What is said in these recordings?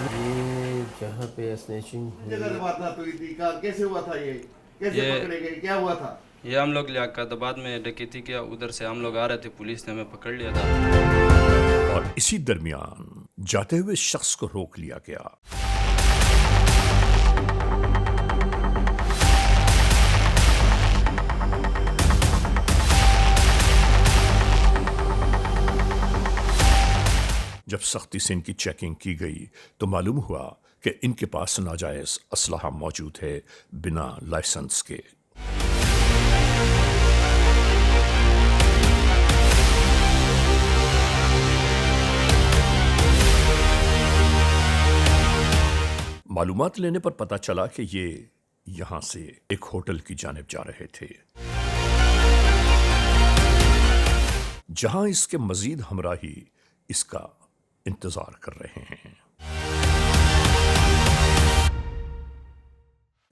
ये जहाँ पे स्नैचिंग जगह से हुई। वारदात हुई थी, कहाँ कैसे हुआ था ये, कैसे ये पकड़े गए, क्या हुआ था? ये हम लोग लियाकताबाद में डकैती किया, उधर से हम लोग आ रहे थे, पुलिस ने हमें पकड़ लिया था। और इसी दरमियान जाते हुए शख्स को रोक लिया गया। जब सख्ती से इनकी चेकिंग की गई तो मालूम हुआ कि इनके पास नाजायज असलहा मौजूद है बिना लाइसेंस के। मालूमात लेने पर पता चला कि ये यहां से एक होटल की जानिब जा रहे थे, जहां इसके मजीद हमराही इसका इंतजार कर रहे हैं।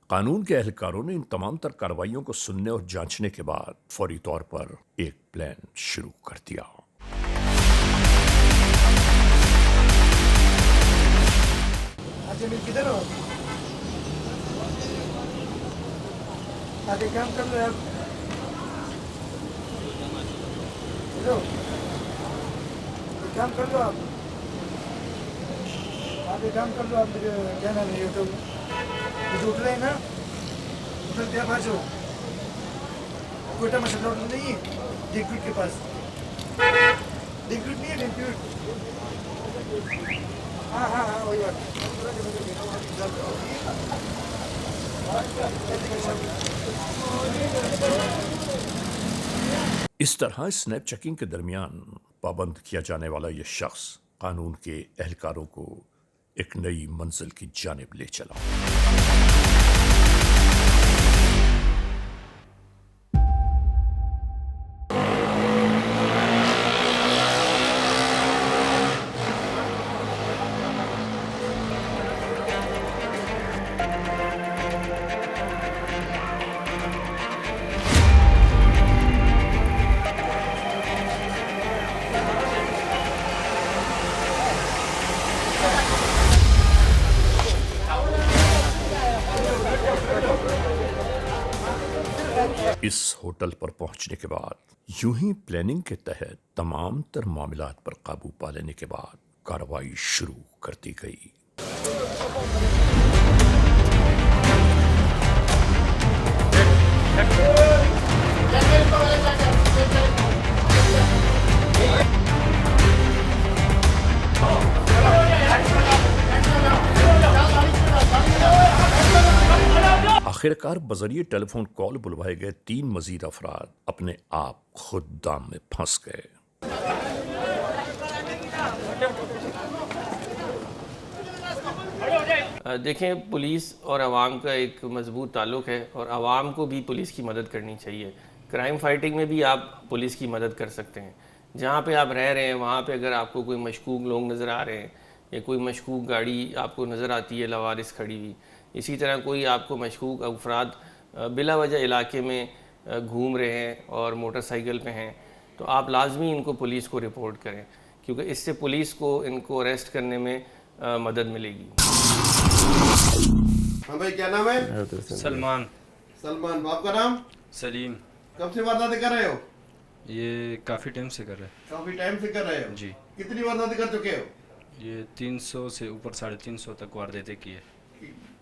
कानून के एहलकारों ने इन तमाम तर कार्रवाइयों को सुनने और जांचने के बाद फौरी तौर पर एक प्लान शुरू कर दिया। किधर हो? आगे काम कर रहे हो? हेलो, काम कर लो आप, आगे काम कर लो आप। क्या नाम है? ये तो उठ रहे हैं ना, उधर क्या बाजू कोयटा मसाला होटल नहीं है डिग्रूट के पास? डिग्रूट नहीं है, डिग्रूट। हाँ हाँ हाँ, वही बात। इस तरह स्नैप चेकिंग के दरमियान पाबंद किया जाने वाला यह शख्स कानून के एहलकारों को एक नई मंजिल की जानिब ले चला। इस होटल पर पहुंचने के बाद यूं ही प्लानिंग के तहत तमाम तर मामलात पर काबू पा लेने के बाद कार्रवाई शुरू कर दी गई। आखिरकार बजरिए टेलीफोन कॉल बुलवाए गए 3 मजीद अफराद अपने आप खुद दाम में फंस गए। देखें, पुलिस और आवाम का एक मजबूत ताल्लुक़ है और आवाम को भी पुलिस की मदद करनी चाहिए। क्राइम फाइटिंग में भी आप पुलिस की मदद कर सकते हैं। जहाँ पे आप रह रहे हैं वहाँ पे अगर आपको कोई मशकूक लोग नज़र आ रहे हैं या कोई मशकूक गाड़ी आपको नज़र आती है लवारिस खड़ी हुई, इसी तरह कोई आपको मशकूक अफराद बिला वजह इलाके में घूम रहे हैं और मोटरसाइकिल पे हैं, तो आप लाजमी इनको पुलिस को रिपोर्ट करें, क्योंकि इससे पुलिस को इनको अरेस्ट करने में मदद मिलेगी। हाँ भाई, क्या नाम है? सलमान। सलमान। बाप का नाम? सलीम। कब से वारदातें कर रहे हो? ये काफ़ी टाइम से कर रहे काफी टाइम से कर रहे हो? हैं जी। कितनी वारदातें कर चुके हो? ये 300 से ऊपर 350 तक वारदातें की है।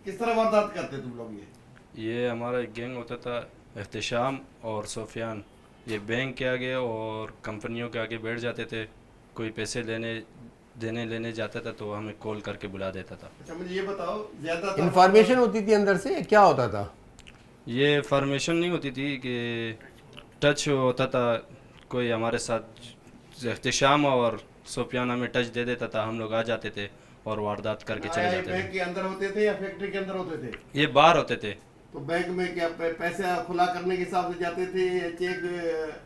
किस तरह वारदात करते तुम लोग? ये हमारा एक गैंग होता था, एहतशाम और सोफियान। ये बैंक के आगे और कंपनियों के आगे बैठ जाते थे, कोई पैसे लेने जाता था तो हमें कॉल करके बुला देता था। अच्छा, मुझे ये बताओ, ज्यादा इंफॉर्मेशन होती थी अंदर से, क्या होता था? ये फॉर्मेशन नहीं होती थी कि टच होता था कोई हमारे साथ, एहतशाम और सोफियान हमें टच दे देता था, हम लोग आ जाते थे और वारदात करके चले जाते बैंक थे। के अंदर होते थे या फैक्ट्री के अंदर होते थे? ये बाहर होते थे। तो बैंक में क्या पैसे खुला करने के हिसाब से जाते थे या चेक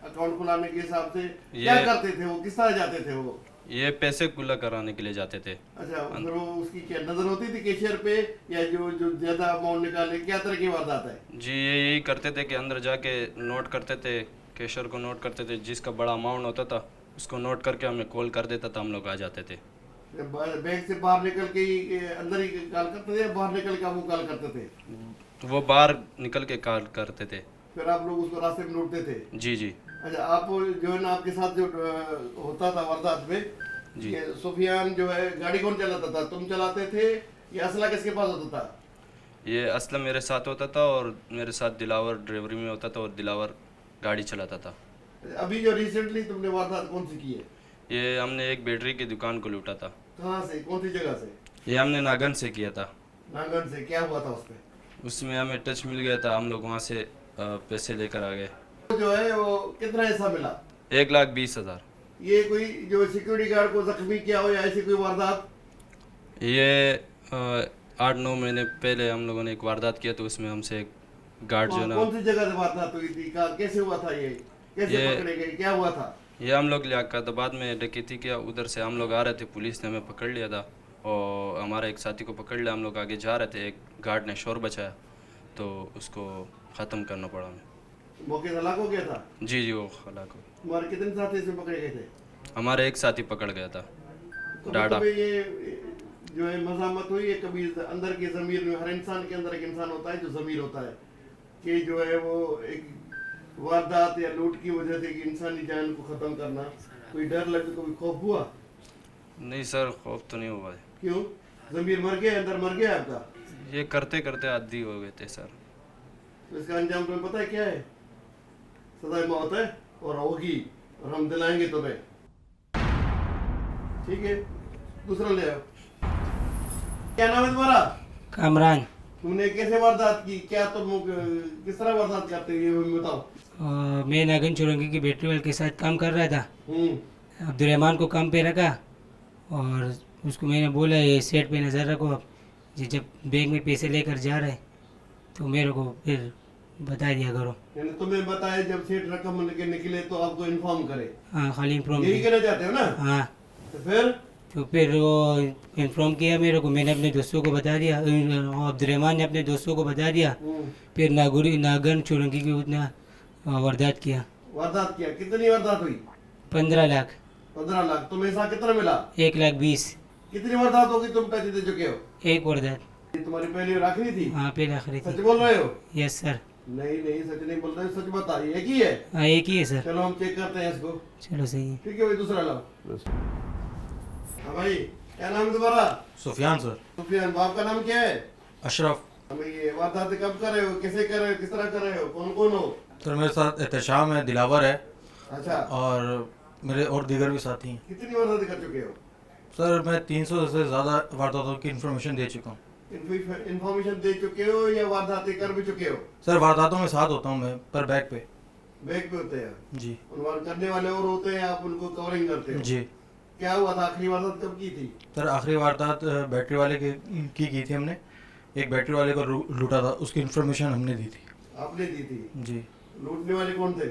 अकाउंट खुलाने के हिसाब से क्या करते थे? वो किस तरह जाते थे वो? ये पैसे खुला कराने के लिए जाते थे। अच्छा, फिर वो उसकी क्या नजर होती थी कैशियर पे, या जो जो ज्यादा अमाउंट निकाले, क्या तरह की वारदात है? जी, ये यही करते थे कि अंदर जाके नोट करते थे, कैशियर को नोट करते थे, जिसका बड़ा अमाउंट होता था उसको नोट करके हमें कॉल कर देता था, हम लोग आ जाते थे। जब बैंक से बाहर निकल के ही अंदर ही कॉल करते थे या बाहर निकल के आपको कॉल करते थे? वो बाहर निकल के कॉल करते थे। फिर आप लोग उसको रास्ते में लूटते थे? जी जी अच्छा, आप जो है ना आपके साथ जो होता था वारदात में, जी। ये सुफियान जो है गाड़ी कौन चलाता था, तुम चलाते थे या असला किसके पास होता था? ये असलम मेरे साथ होता था और मेरे साथ दिलावर ड्राइवरी में होता था और दिलावर गाड़ी चलाता था। अभी जो रिसेंटली तुमने वारदात कौन सी की है? ये हमने एक बैटरी की दुकान को लूटा था। कहाँ से, कौन सी जगह से? ये हमने नागन से किया था। नागन से? क्या हुआ था उसमें? उसमें हमें टच मिल गया था, हम लोग वहाँ से पैसे लेकर आ गए। जो है वो कितना हिस्सा मिला? 1,20,000। ये कोई जो सिक्योरिटी गार्ड को जख्मी किया हो या ऐसी कोई वारदात? ये 8-9 महीने पहले हम लोगों ने एक वारदात किया, तो उसमें हमसे एक गार्ड जो ना, कौन सी जगह से वारदात हुई थी? कैसे हुआ था ये? कैसे ये- पकड़े गए? क्या हुआ था? ये हम लोग लियाकताबाद में डकैती किया, उधर से हम लोग आ रहे थे, पुलिस ने हमें पकड़ लिया था और हमारा एक साथी को पकड़ लिया। हम लोग आगे जा रहे थे, एक गार्ड ने शोर बचाया तो उसको ख़त्म करना पड़ा हमें। मौके से हलाक हो गया था? जी जी, वो हलाक हो। तुम्हारे कितने साथी इसमें पकड़े गए थे? हमारे एक साथी पकड़ गया था, तो डाडा। कभी ये जो है मजामत हुई है कभी अंदर के ज़मीर में? हर इंसान के अंदर एक इंसान होता है जो ज़मीर होता है कि जो है वो एक वारदात या लूट की वजह से एक इंसानी जान को ख़त्म करना, कोई डर लगे, कोई खौफ हुआ? नहीं सर, खौफ तो नहीं हुआ है। क्यों? ज़मीर मर गया, अंदर मर गया आपका? ये करते करते आदी हो गए थे सर। तो इसका अंजाम तुम्हें पता है क्या है? सज़ाए मौत है और होगी, और हम दिलाएंगे तुम्हें। ठीक है, दूसरा ले आओ। क्या नाम है तुम्हारा? कामरान। तुमने कैसे वारदात की? क्या तुम किस तरह वारदात करते हो ये भी बताओ। मैं नागन चुरंगी की बैटरी वाले के साथ काम कर रहा था। हम्म। अब्दुलरहमान को काम पे रखा और उसको मैंने बोला ये सेट पे नज़र रखो, अब ये जब बैंक में पैसे लेकर जा रहे तो मेरे को फिर बता दिया करो। यानी तुम्हें बताया जब सेठ रकम लेके निकले तो आपको इन्फॉर्म करे? हाँ, खाली इन्फॉर्म यही किया। कहना चाहते हो ना? हाँ, तो फिर वो इन्फॉर्म किया मेरे को, मैंने अपने दोस्तों को बता दिया, अब्दुलरहमान ने अपने दोस्तों को बता दिया। फिर नागन चुरंगी की उसने वारदात किया। वारदात किया? कितनी वारदात हुई? 15 लाख। 15 लाख। तुम्हें ऐसा कितना मिला? 1,20,000। कितनी वारदात होगी तुम पैसे दे चुके हो? एक वारदात। ये तुम्हारी पहली और आखिरी थी? हाँ, पहले आखिरी सच थी। बोल रहे हो? Yes sir. नहीं नहीं, सच नहीं बोल रहे, सच बता। एक ही है? हाँ, एक ही है सर। चलो हम चेक करते हैं इसको। चलो सही है। ठीक है भाई, दूसरा लाओ। हाँ भाई, क्या नाम है तुम्हारा? सुफियान सर। सुफियान। बाप का नाम क्या है? अशरफ। भाई ये वारदात कब कर रहे हो, कैसे कर रहे हो, किस तरह कर रहे हो, कौन कौन हो? सर मेरे साथ एहतशाम है, दिलावर है अच्छा, और मेरे और दीगर भी साथी हैं। कितनी वारदात कर चुके हो? सर मैं 300 से ज़्यादा वारदातों की इन्फॉर्मेशन दे चुका हूँ। इन्फॉर्मेशन दे चुके हो या वारदातें कर भी चुके हो? सर वारदातों में साथ होता हूँ मैं, पर बैक पे। बैक पे होते हैं? जी उन करने वाले और होते हैं, आप उनको कवरिंग करते हो? जी। क्या हुआ था? आखिरी वारदात कब की थी? सर आखिरी वारदात बैटरी वाले की थी हमने। एक बैटरी वाले को लूटा था, उसकी इन्फॉर्मेशन हमने दी थी। आपने दी थी? जी। लूटने वाले कौन थे?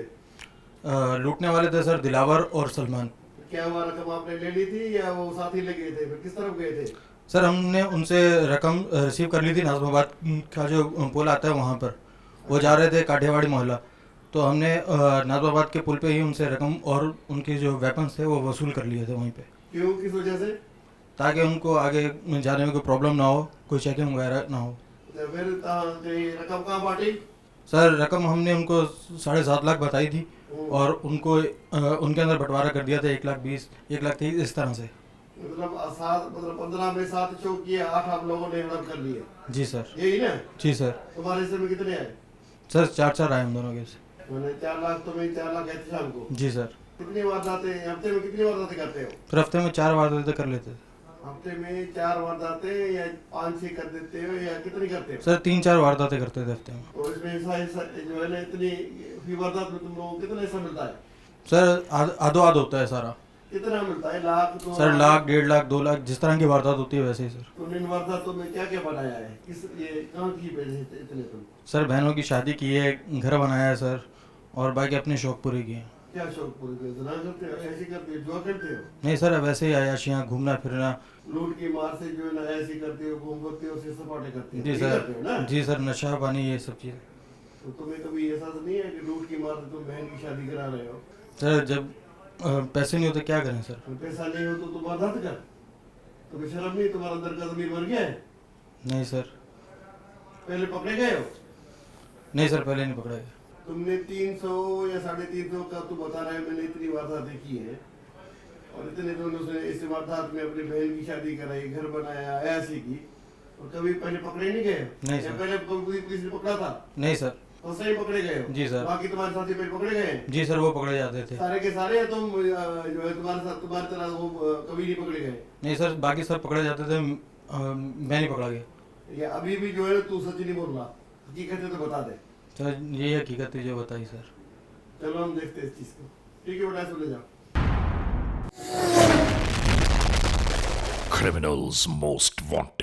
लूटने वाले थे सर दिलावर और सलमान। क्या हुआ, रकम आपने ले ली थी या वो साथ ही ले गए थे? फिर किस तरफ गए थे? सर हमने उनसे रकम रिसीव कर ली थी, नाज़माबाद का जो पुल आता है वहाँ पर। वो जा रहे थे काठियावाड़ी मोहल्ला, तो हमने नाज़माबाद के पुल पे ही उनसे रकम और उनके जो वेपन्स थे वो वसूल कर लिए थे वहीं पे। क्यों, किस वजह से? ताकि उनको आगे जाने में कोई प्रॉब्लम ना हो, कोई चेकिंग वगैरह ना हो। तो फिर रकम कहाँ बांटी? सर रकम हमने उनको 7.5 लाख बताई थी और उनको उनके अंदर बंटवारा कर दिया था 1,20,000, 1,30,000 इस तरह से। मतलब 15 में 7 चौक किए, 8 आप लोगों ने हड़प कर लिए? जी सर। यही ना? जी सर। तुम्हारे हिस्से में कितने आए? सर 4 आए हम दोनों के से। मैंने 4 लाख, तुम्हें 4 लाख एहतशाम को। जी सर। कितनी वारदातें हफ्ते में, कितनी वारदातें करते हो? फिर हफ्ते में 4 वारदातें कर लेते थे। हफ्ते में 4 वारदातें या 5-6 कर देते हो या कितनी करते हो? सर 3-4 वारदातें करते थे हफ्ते में। और इसमें हिस्सा जो है ना, इतनी फी वारदात में तुम लोगों को कितना हिस्सा मिलता है? सर आधो आध होता है सारा। कितना मिलता है? लाख, 2 सर लाख, 1.5 लाख, 2 लाख, जिस तरह की वारदात होती है वैसे ही सर। तुमने इन वारदातों में क्या क्या बनाया है? किस ये कहाँ की पैसे इतने तुम? सर बहनों की शादी की है, घर बनाया है सर, और बाकी अपने शौक पूरे किए हैं। क्या शौक पूरे करते हो? ज़िना करते हो, ऐसी करते हो, जुआ करते हो? नहीं सर वैसे ही आयाशियाँ, घूमना फिरना। लूट की मार से जो है ना ऐसी करते हो, घूम करते हो, सिर सपाटे करते हो? जी यही करते हो ना? सर। जी सर, नशा पानी ये सब चीज़। तो तुम्हें कभी एहसास नहीं है कि लूट की मार से तुम बहन की शादी करा रहे हो? सर जब पैसे नहीं होते क्या करें सर। पैसा नहीं हो तो तुम वारदात कर? तुम्हें शर्म नहीं, तुम्हारा अंदर का जमीर मर गया है? नहीं सर, पहले पकड़े गए हो? नहीं सर, पहले नहीं पकड़ा गया। तुमने 300 या 350 का तू बता रहा है, मैंने इतनी वारदातें की है और इतने दोनों से इस वारदात में अपनी बहन की शादी कराई, घर बनाया, ऐसी की, और कभी पहले पकड़े नहीं गए? नहीं या सर। पहले पुलिस ने पकड़ा था नहीं सर। तो सही पकड़े गए हो? जी सर। बाकी तुम्हारे साथी पहले पकड़े गए? जी सर, वो पकड़े जाते थे। सारे के सारे, या तुम जो है तुम्हारे साथ तुम्हारी तरह वो कभी नहीं पकड़े गए? नहीं सर, बाकी सब पकड़े जाते थे, मैं नहीं पकड़ा गया। या अभी भी जो है तू सच नहीं बोल रहा, हकीकत है तो बता दे। सर ये हकीकत है जो बताई सर। चलो हम देखते हैं इस चीज को। ठीक है बेटा, चले जाओ। Criminals Most Wanted.